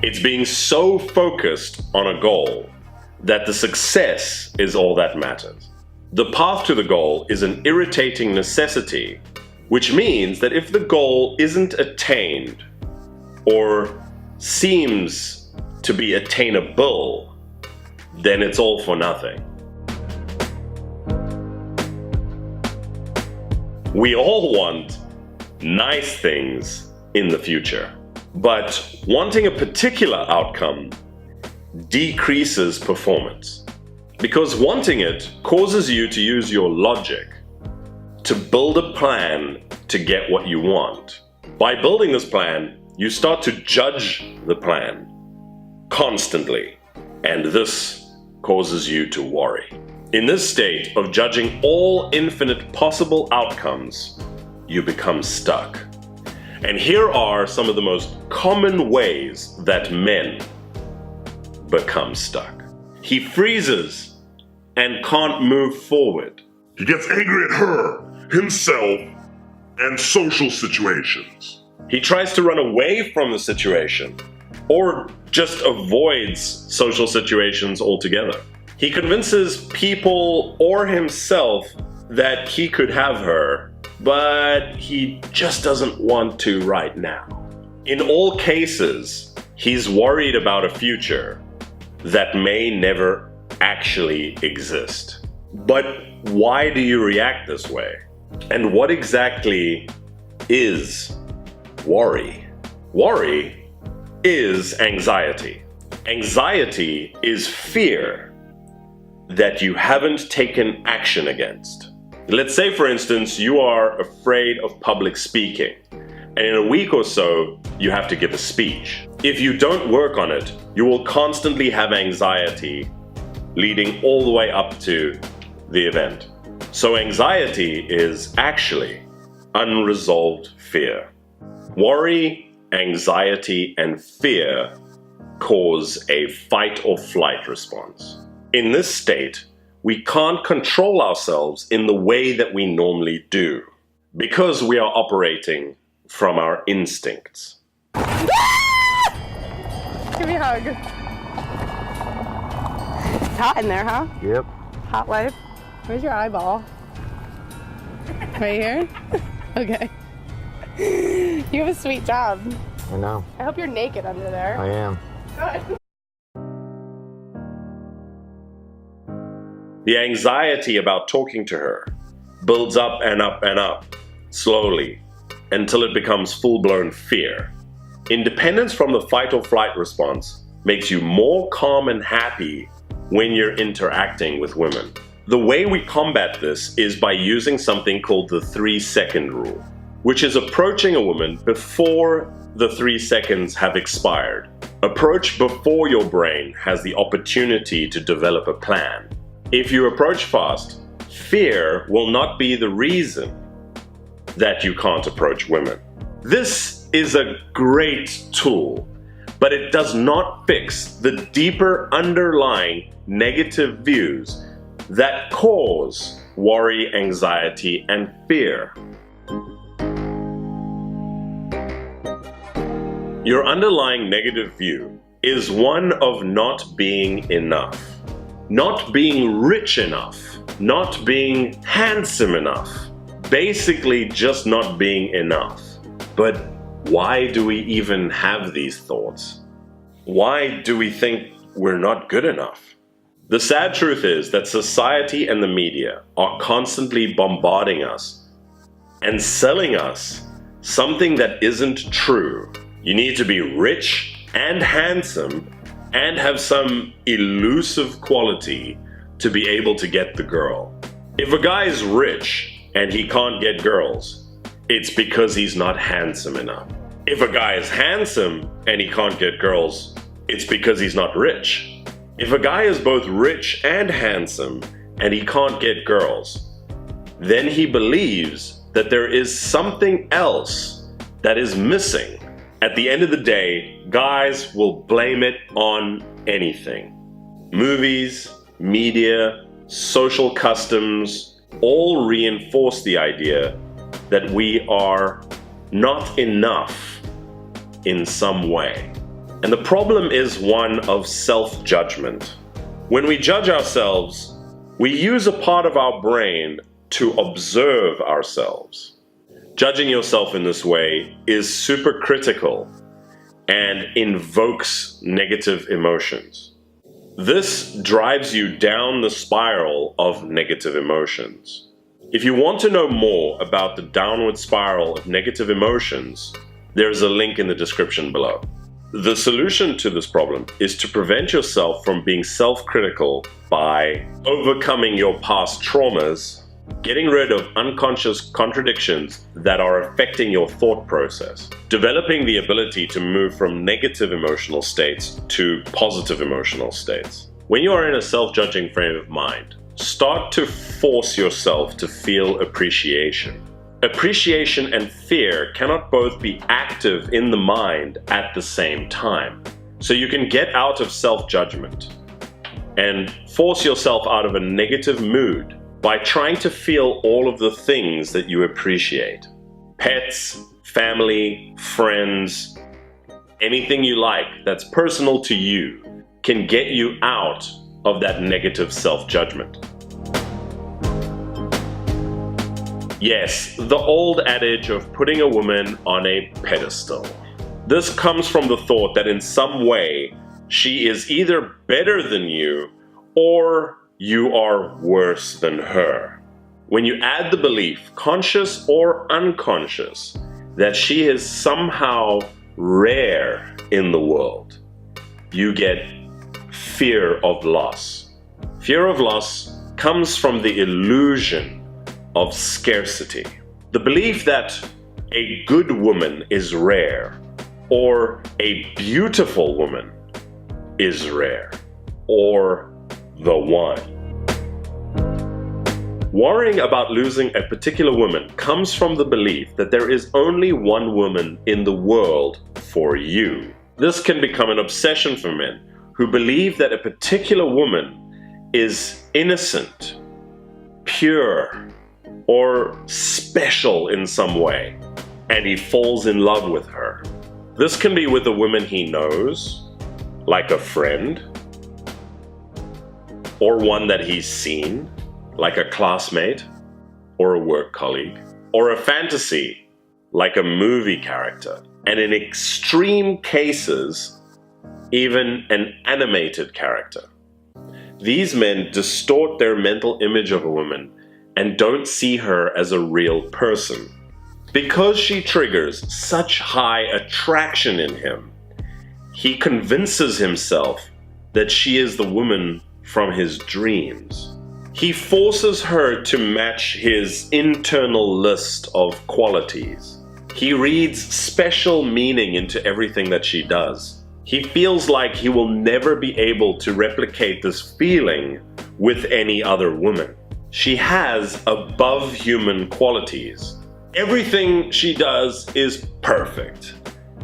It's being so focused on a goal that the success is all that matters. The path to the goal is an irritating necessity, which means that if the goal isn't attained or seems to be attainable, then it's all for nothing. We all want nice things in the future, but wanting a particular outcome decreases performance, because wanting it causes you to use your logic to build a plan to get what you want. By building this plan, you start to judge the plan constantly, and this causes you to worry. In this state of judging all infinite possible outcomes, you become stuck. And here are some of the most common ways that men become stuck. He freezes and can't move forward. He gets angry at her, himself, and social situations. He tries to run away from the situation or just avoids social situations altogether. He convinces people or himself that he could have her, but he just doesn't want to right now. In all cases, he's worried about a future that may never actually exist. But why do you react this way? And what exactly is worry? Worry is anxiety. Anxiety is fear that you haven't taken action against. Let's say, for instance, you are afraid of public speaking, and in a week or so, you have to give a speech. If you don't work on it, you will constantly have anxiety leading all the way up to the event. So anxiety is actually unresolved fear. Worry, anxiety, and fear cause a fight or flight response. In this state, we can't control ourselves in the way that we normally do, because we are operating from our instincts. Give me a hug. It's hot in there, huh? Yep. Hot life. Where's your eyeball? Right here? Okay. You have a sweet job. I know. I hope you're naked under there. I am. Good. The anxiety about talking to her builds up and up and up, slowly, until it becomes full-blown fear. Independence from the fight or flight response makes you more calm and happy when you're interacting with women. The way we combat this is by using something called the 3-second rule, which is approaching a woman before the 3 seconds have expired. Approach before your brain has the opportunity to develop a plan. If you approach fast, fear will not be the reason that you can't approach women. This is a great tool, but it does not fix the deeper underlying negative views that cause worry, anxiety, and fear. Your underlying negative view is one of not being enough, not being rich enough, not being handsome enough, basically just not being enough. But why do we even have these thoughts? Why do we think we're not good enough? The sad truth is that society and the media are constantly bombarding us and selling us something that isn't true. You need to be rich and handsome and have some elusive quality to be able to get the girl. If a guy is rich and he can't get girls, it's because he's not handsome enough. If a guy is handsome and he can't get girls, it's because he's not rich. If a guy is both rich and handsome and he can't get girls, then he believes that there is something else that is missing. At the end of the day, guys will blame it on anything. Movies, media, social customs all reinforce the idea that we are not enough in some way. And the problem is one of self-judgment. When we judge ourselves, we use a part of our brain to observe ourselves. Judging yourself in this way is super critical and invokes negative emotions. This drives you down the spiral of negative emotions. If you want to know more about the downward spiral of negative emotions, there's a link in the description below. The solution to this problem is to prevent yourself from being self-critical by overcoming your past traumas, getting rid of unconscious contradictions that are affecting your thought process, developing the ability to move from negative emotional states to positive emotional states. When you are in a self-judging frame of mind, start to force yourself to feel appreciation. Appreciation and fear cannot both be active in the mind at the same time. So you can get out of self-judgment and force yourself out of a negative mood by trying to feel all of the things that you appreciate. Pets, family, friends, anything you like that's personal to you can get you out of that negative self-judgment. Yes, the old adage of putting a woman on a pedestal. This comes from the thought that in some way she is either better than you or you are worse than her. When you add the belief, conscious or unconscious, that she is somehow rare in the world, you get fear of loss. Fear of loss comes from the illusion of scarcity. The belief that a good woman is rare, or a beautiful woman is rare, or the one. Worrying about losing a particular woman comes from the belief that there is only one woman in the world for you. This can become an obsession for men who believe that a particular woman is innocent, pure, or special in some way, and he falls in love with her. This can be with a woman he knows, like a friend, or one that he's seen, like a classmate, or a work colleague, or a fantasy, like a movie character, and in extreme cases, even an animated character. These men distort their mental image of a woman and don't see her as a real person. Because she triggers such high attraction in him, he convinces himself that she is the woman from his dreams. He forces her to match his internal list of qualities. He reads special meaning into everything that she does. He feels like he will never be able to replicate this feeling with any other woman. She has above human qualities. Everything she does is perfect.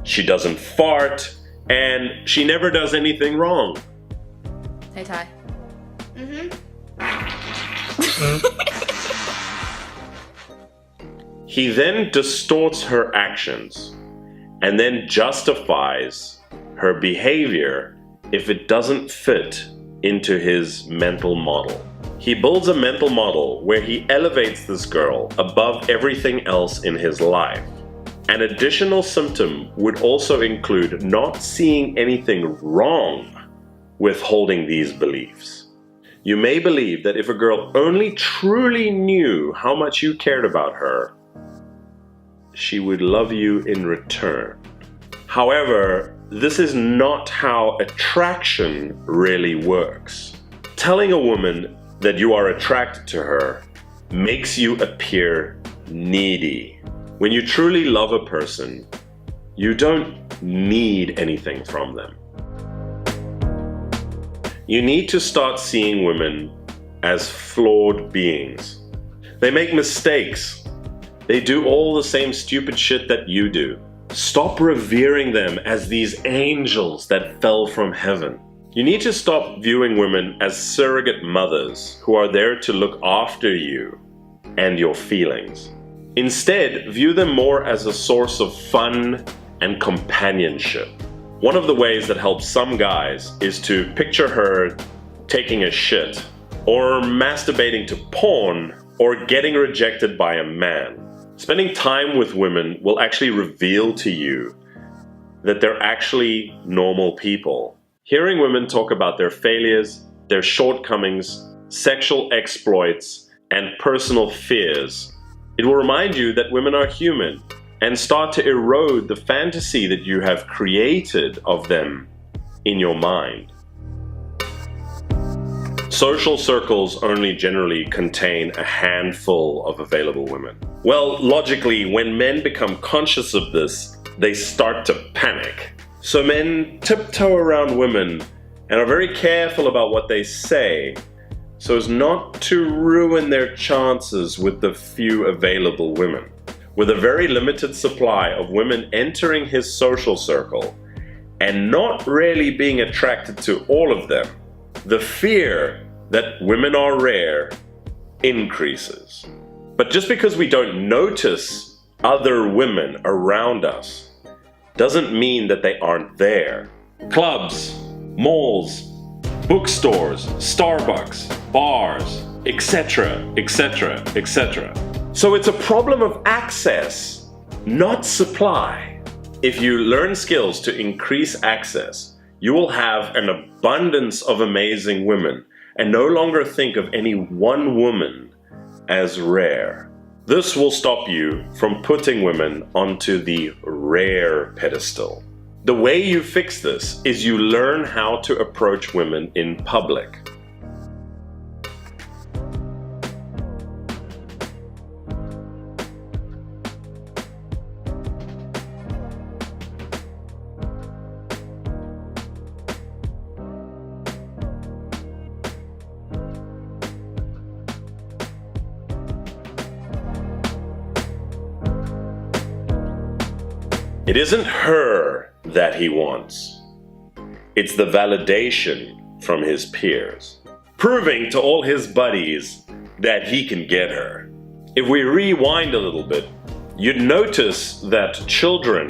She doesn't fart, and she never does anything wrong. Hey, Ty. He then distorts her actions and then justifies her behavior if it doesn't fit into his mental model. He builds a mental model where he elevates this girl above everything else in his life. An additional symptom would also include not seeing anything wrong with holding these beliefs. You may believe that if a girl only truly knew how much you cared about her, she would love you in return. However, this is not how attraction really works. Telling a woman that you are attracted to her makes you appear needy. When you truly love a person, you don't need anything from them. You need to start seeing women as flawed beings. They make mistakes. They do all the same stupid shit that you do. Stop revering them as these angels that fell from heaven. You need to stop viewing women as surrogate mothers who are there to look after you and your feelings. Instead, view them more as a source of fun and companionship. One of the ways that helps some guys is to picture her taking a shit, or masturbating to porn, or getting rejected by a man. Spending time with women will actually reveal to you that they're actually normal people. Hearing women talk about their failures, their shortcomings, sexual exploits, and personal fears, it will remind you that women are human and start to erode the fantasy that you have created of them in your mind. Social circles only generally contain a handful of available women. Well, logically, when men become conscious of this, they start to panic. So men tiptoe around women and are very careful about what they say, so as not to ruin their chances with the few available women. With a very limited supply of women entering his social circle and not really being attracted to all of them, the fear that women are rare increases. But just because we don't notice other women around us doesn't mean that they aren't there. Clubs, malls, bookstores, Starbucks, bars, etc., etc., etc. So it's a problem of access, not supply. If you learn skills to increase access, you will have an abundance of amazing women and no longer think of any one woman as rare. This will stop you from putting women onto the rare pedestal. The way you fix this is you learn how to approach women in public. It isn't her that he wants. It's the validation from his peers, proving to all his buddies that he can get her. If we rewind a little bit, you'd notice that children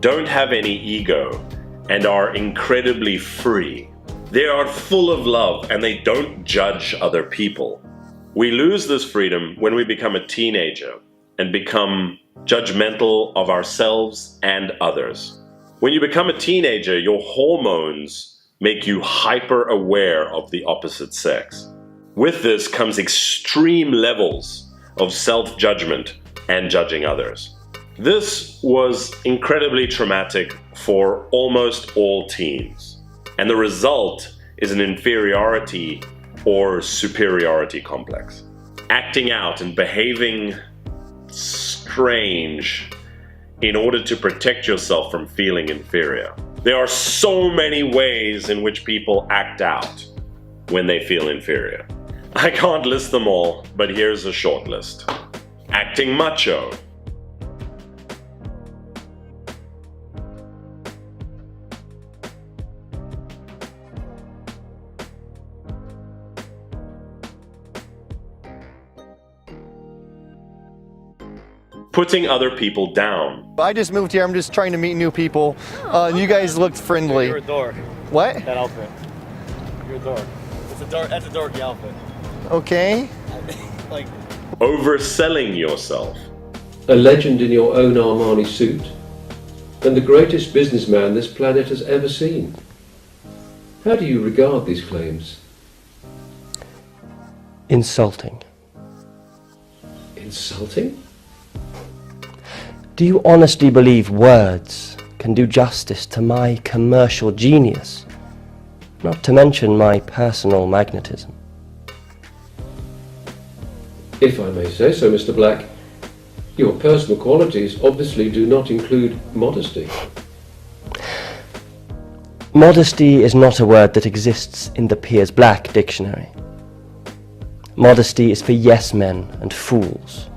don't have any ego and are incredibly free. They are full of love and they don't judge other people. We lose this freedom when we become a teenager and become judgmental of ourselves and others. When you become a teenager, your hormones make you hyper aware of the opposite sex. With this comes extreme levels of self-judgment and judging others. This was incredibly traumatic for almost all teens, and the result is an inferiority or superiority complex. Acting out and behaving strange in order to protect yourself from feeling inferior. There are so many ways in which people act out when they feel inferior. I can't list them all, but here's a short list. Acting macho. Putting other people down. I just moved here. I'm just trying to meet new people. You guys looked friendly. You're a dork. What? That outfit. You're a dork. That's a dorky outfit. Okay. Like Overselling yourself. A legend in your own Armani suit, and the greatest businessman this planet has ever seen. How do you regard these claims? Insulting. Insulting? Do you honestly believe words can do justice to my commercial genius? Not to mention my personal magnetism. If I may say so, Mr. Black, your personal qualities obviously do not include modesty. Modesty is not a word that exists in the Piers Black dictionary. Modesty is for yes men and fools.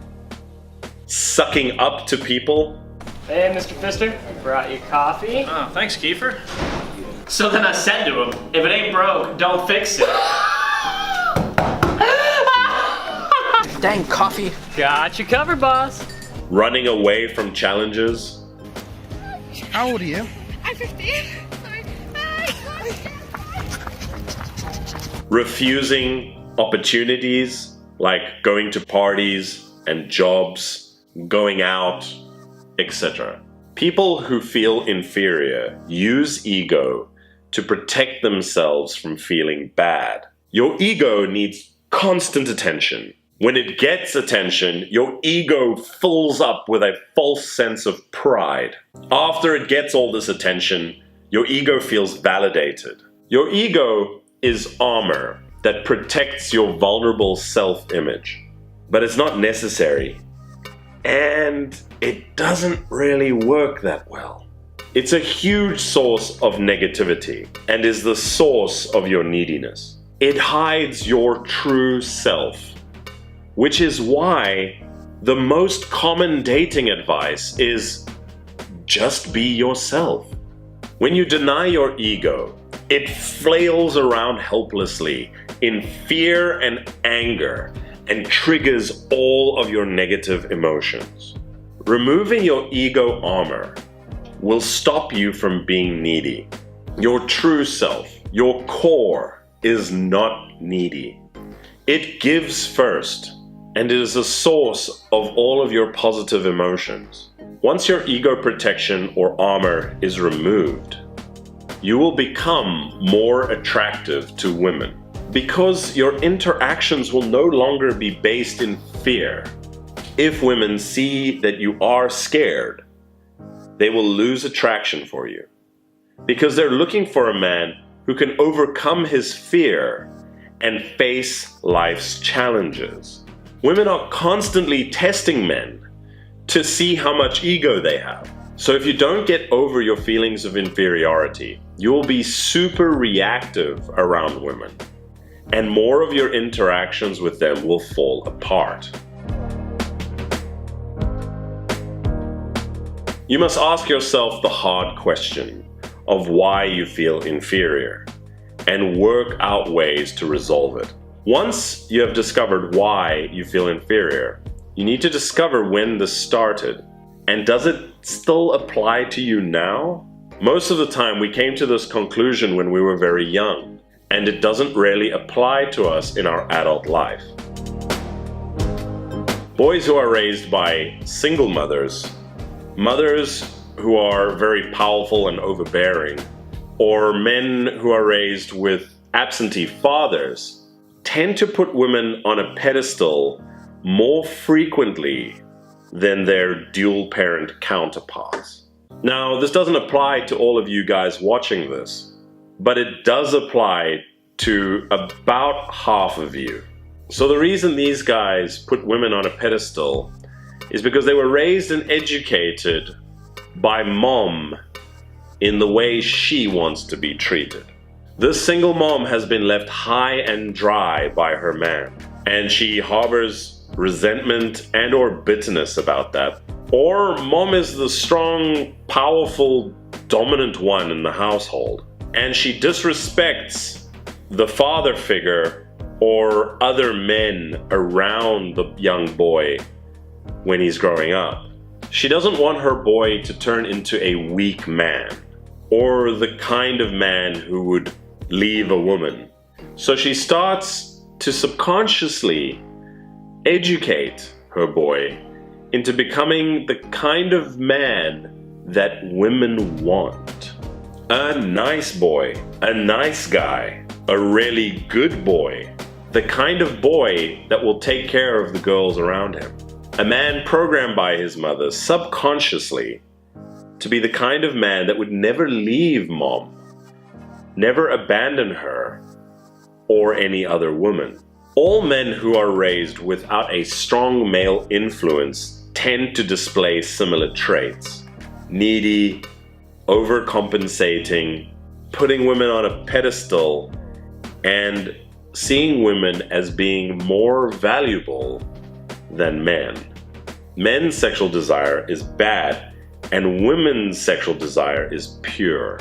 Sucking up to people. Hey, Mr. Pfister, brought you coffee. Oh, thanks, Kiefer. So then I said to him, if it ain't broke, don't fix it. Dang, coffee. Got you covered, boss. Running away from challenges. How old are you? I'm 15. Sorry. Refusing opportunities like going to parties and jobs, going out, etc. People who feel inferior use ego to protect themselves from feeling bad. Your ego needs constant attention. When it gets attention, your ego fills up with a false sense of pride. After it gets all this attention, your ego feels validated. Your ego is armor that protects your vulnerable self-image. But it's not necessary. And it doesn't really work that well. It's a huge source of negativity and is the source of your neediness. It hides your true self, which is why the most common dating advice is just be yourself. When you deny your ego, it flails around helplessly in fear and anger and triggers all of your negative emotions. Removing your ego armor will stop you from being needy. Your true self, your core, is not needy. It gives first, and it is a source of all of your positive emotions. Once your ego protection or armor is removed, you will become more attractive to women because your interactions will no longer be based in fear. If women see that you are scared, they will lose attraction for you because they're looking for a man who can overcome his fear and face life's challenges. Women are constantly testing men to see how much ego they have. So if you don't get over your feelings of inferiority, you will be super reactive around women, and more of your interactions with them will fall apart. You must ask yourself the hard question of why you feel inferior and work out ways to resolve it. Once you have discovered why you feel inferior, you need to discover when this started, and does it still apply to you now? Most of the time we came to this conclusion when we were very young, and it doesn't really apply to us in our adult life. Boys who are raised by single mothers, mothers who are very powerful and overbearing, or men who are raised with absentee fathers, tend to put women on a pedestal more frequently than their dual parent counterparts. Now, this doesn't apply to all of you guys watching this, but it does apply to about half of you. So the reason these guys put women on a pedestal is because they were raised and educated by mom in the way she wants to be treated. This single mom has been left high and dry by her man, and she harbors resentment and or bitterness about that. Or mom is the strong, powerful, dominant one in the household, and she disrespects the father figure or other men around the young boy when he's growing up. She doesn't want her boy to turn into a weak man or the kind of man who would leave a woman. So she starts to subconsciously educate her boy into becoming the kind of man that women want. A nice boy, a nice guy, a really good boy, the kind of boy that will take care of the girls around him. A man programmed by his mother subconsciously to be the kind of man that would never leave mom, never abandon her or any other woman. All men who are raised without a strong male influence tend to display similar traits. Needy, overcompensating, putting women on a pedestal, and seeing women as being more valuable than men. Men's sexual desire is bad, and women's sexual desire is pure.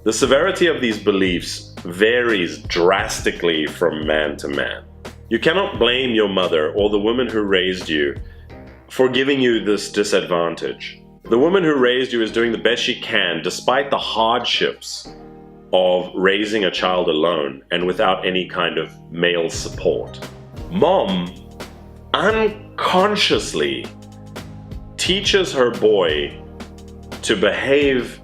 The severity of these beliefs varies drastically from man to man. You cannot blame your mother or the woman who raised you for giving you this disadvantage. The woman who raised you is doing the best she can despite the hardships of raising a child alone and without any kind of male support. Mom unconsciously teaches her boy to behave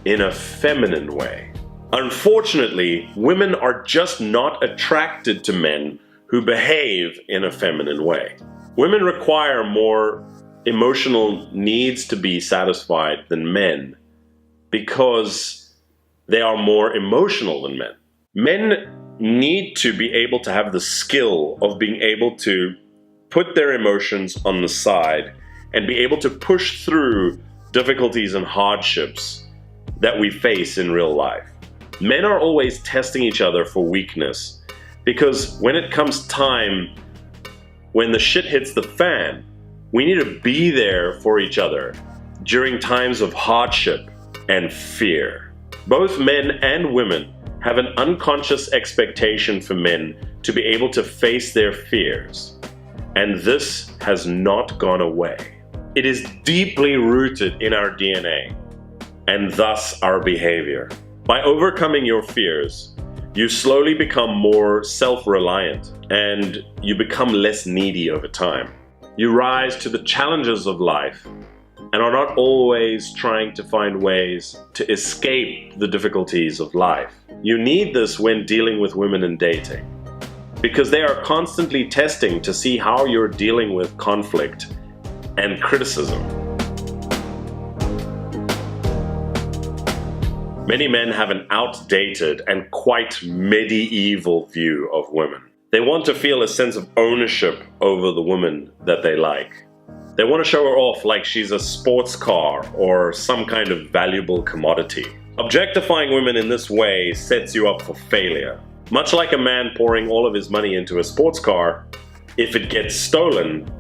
in a feminine way. Unfortunately, women are just not attracted to men who behave in a feminine way. Women require more emotional needs to be satisfied than men because they are more emotional than men. Men need to be able to have the skill of being able to put their emotions on the side and be able to push through difficulties and hardships that we face in real life. Men are always testing each other for weakness because when it comes time, when the shit hits the fan, we need to be there for each other during times of hardship and fear. Both men and women have an unconscious expectation for men to be able to face their fears, and this has not gone away. It is deeply rooted in our DNA, and thus our behavior. By overcoming your fears, you slowly become more self-reliant, and you become less needy over time. You rise to the challenges of life and are not always trying to find ways to escape the difficulties of life. You need this when dealing with women and dating, because they are constantly testing to see how you're dealing with conflict and criticism. Many men have an outdated and quite medieval view of women. They want to feel a sense of ownership over the woman that they like. They want to show her off like she's a sports car or some kind of valuable commodity. Objectifying women in this way sets you up for failure. Much like a man pouring all of his money into a sports car, if it gets stolen,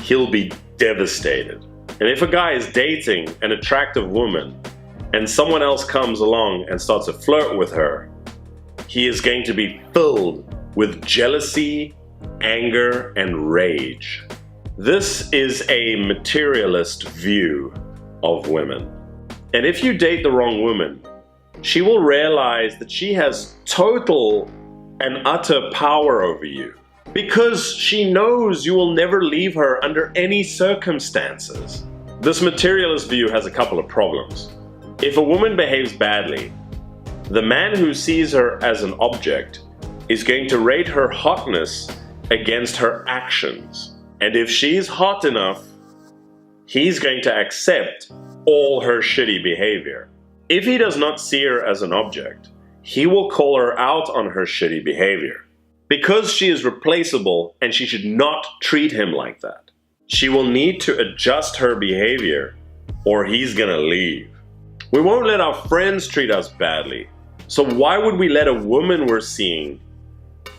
he'll be devastated. And if a guy is dating an attractive woman and someone else comes along and starts to flirt with her, he is going to be filled with jealousy, anger, and rage. This is a materialist view of women. And if you date the wrong woman, she will realize that she has total and utter power over you because she knows you will never leave her under any circumstances. This materialist view has a couple of problems. If a woman behaves badly, the man who sees her as an object is going to rate her hotness against her actions. And if she's hot enough, he's going to accept all her shitty behavior. If he does not see her as an object, he will call her out on her shitty behavior. Because she is replaceable and she should not treat him like that. She will need to adjust her behavior or he's gonna leave. We won't let our friends treat us badly. So why would we let a woman we're seeing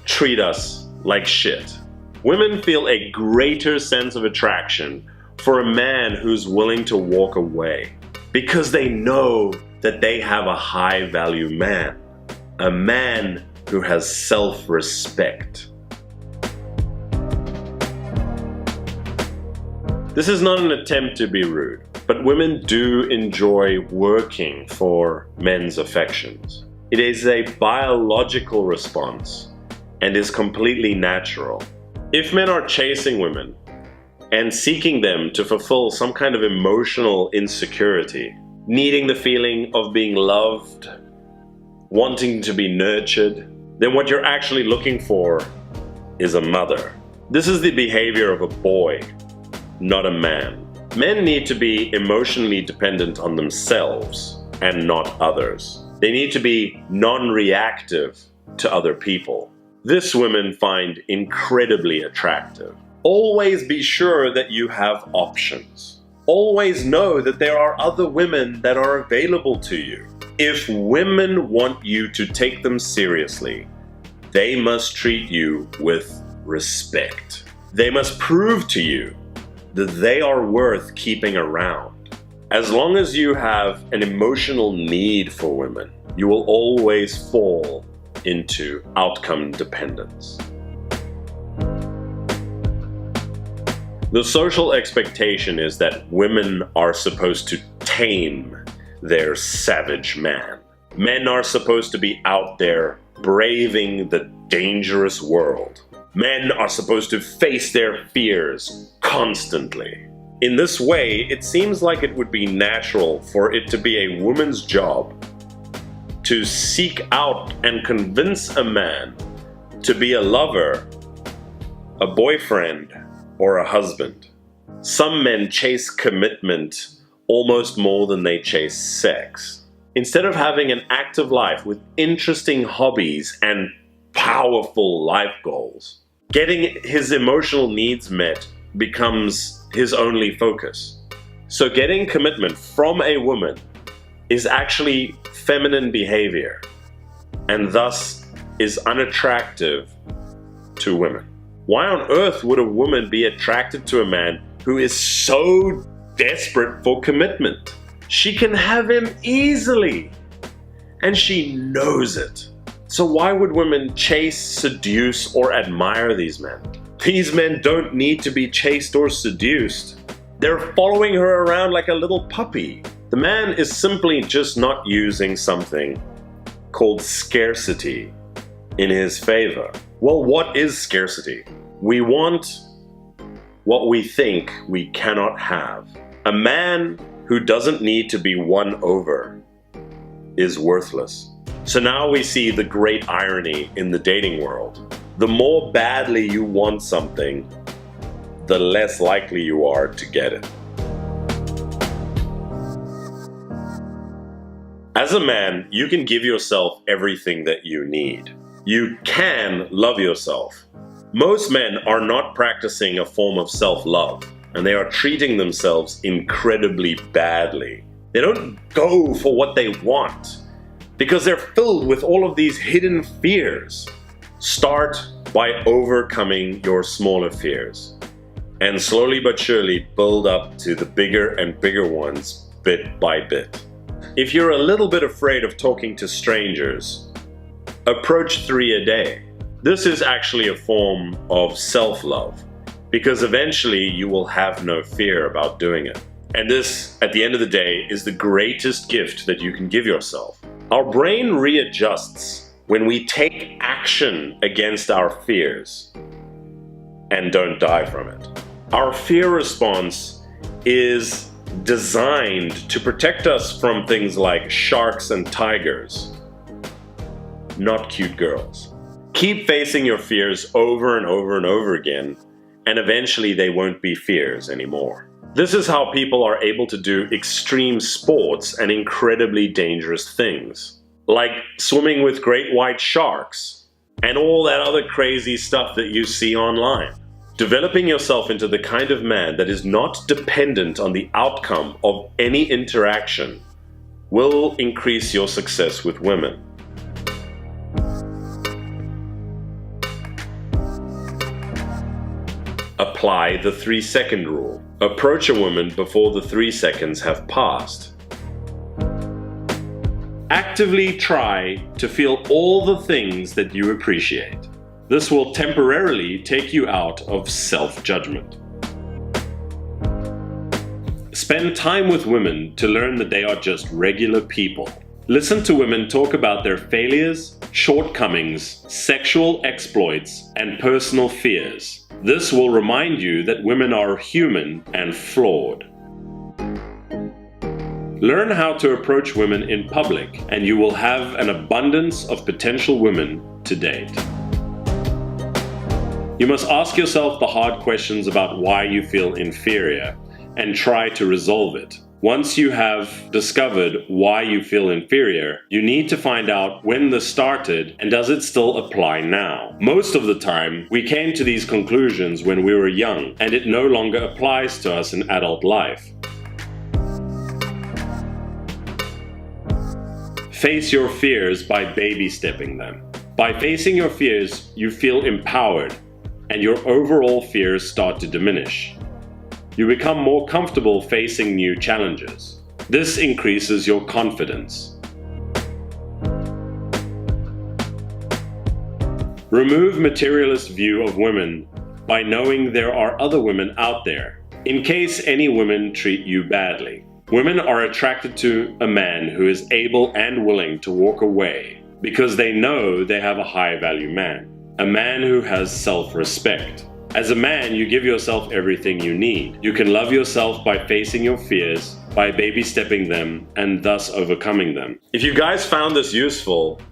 treat us like shit? Women feel a greater sense of attraction for a man who's willing to walk away because they know that they have a high value man, a man who has self-respect. This is not an attempt to be rude, but women do enjoy working for men's affections. It is a biological response and is completely natural. If men are chasing women and seeking them to fulfill some kind of emotional insecurity, needing the feeling of being loved, wanting to be nurtured, then what you're actually looking for is a mother. This is the behavior of a boy, not a man. Men need to be emotionally dependent on themselves and not others. They need to be non-reactive to other people. This women find incredibly attractive. Always be sure that you have options. Always know that there are other women that are available to you. If women want you to take them seriously, they must treat you with respect. They must prove to you that they are worth keeping around. As long as you have an emotional need for women, you will always fall into outcome dependence. The social expectation is that women are supposed to tame their savage man. Men are supposed to be out there braving the dangerous world. Men are supposed to face their fears constantly. In this way, it seems like it would be natural for it to be a woman's job to seek out and convince a man to be a lover, a boyfriend, or a husband. Some men chase commitment almost more than they chase sex. Instead of having an active life with interesting hobbies and powerful life goals, getting his emotional needs met becomes his only focus. So getting commitment from a woman is actually feminine behavior, and thus is unattractive to women. Why on earth would a woman be attracted to a man who is so desperate for commitment? She can have him easily, and she knows it. So why would women chase, seduce, or admire these men? These men don't need to be chased or seduced. They're following her around like a little puppy. The man is simply just not using something called scarcity in his favor. Well, what is scarcity? We want what we think we cannot have. A man who doesn't need to be won over is worthless. So now we see the great irony in the dating world. The more badly you want something, the less likely you are to get it. As a man, you can give yourself everything that you need. You can love yourself. Most men are not practicing a form of self-love, and they are treating themselves incredibly badly. They don't go for what they want because they're filled with all of these hidden fears. Start by overcoming your smaller fears, and slowly but surely build up to the bigger and bigger ones bit by bit. If you're a little bit afraid of talking to strangers, approach 3 a day. This is actually a form of self-love, because eventually you will have no fear about doing it. And this, at the end of the day, is the greatest gift that you can give yourself. Our brain readjusts when we take action against our fears and don't die from it. Our fear response is designed to protect us from things like sharks and tigers, not cute girls. Keep facing your fears over and over and over again, and eventually they won't be fears anymore. This is how people are able to do extreme sports and incredibly dangerous things, like swimming with great white sharks and all that other crazy stuff that you see online. Developing yourself into the kind of man that is not dependent on the outcome of any interaction will increase your success with women. Apply the 3-second rule. Approach a woman before the 3 seconds have passed. Actively try to feel all the things that you appreciate. This will temporarily take you out of self-judgment. Spend time with women to learn that they are just regular people. Listen to women talk about their failures, shortcomings, sexual exploits, and personal fears. This will remind you that women are human and flawed. Learn how to approach women in public, and you will have an abundance of potential women to date. You must ask yourself the hard questions about why you feel inferior and try to resolve it. Once you have discovered why you feel inferior, you need to find out when this started and does it still apply now. Most of the time, we came to these conclusions when we were young, and it no longer applies to us in adult life. Face your fears by baby stepping them. By facing your fears, you feel empowered, and your overall fears start to diminish. You become more comfortable facing new challenges. This increases your confidence. Remove materialist view of women by knowing there are other women out there, in case any women treat you badly. Women are attracted to a man who is able and willing to walk away because they know they have a high value man. A man who has self-respect. As a man, you give yourself everything you need. You can love yourself by facing your fears, by baby stepping them, and thus overcoming them. If you guys found this useful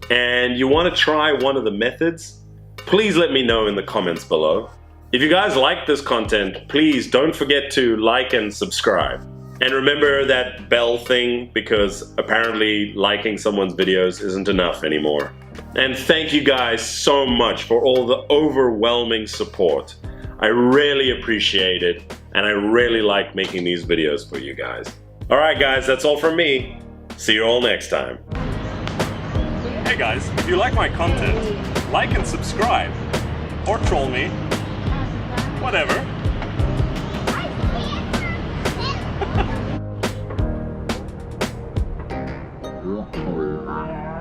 and you want to try one of the methods, please let me know in the comments below. If you guys like this content, please don't forget to like and subscribe. And remember that bell thing, because apparently liking someone's videos isn't enough anymore. And thank you guys so much for all the overwhelming support. I really appreciate it, and I really like making these videos for you guys. Alright guys, that's all from me. See you all next time. Hey guys, if you like my content, like and subscribe. Or troll me. Whatever. Yeah.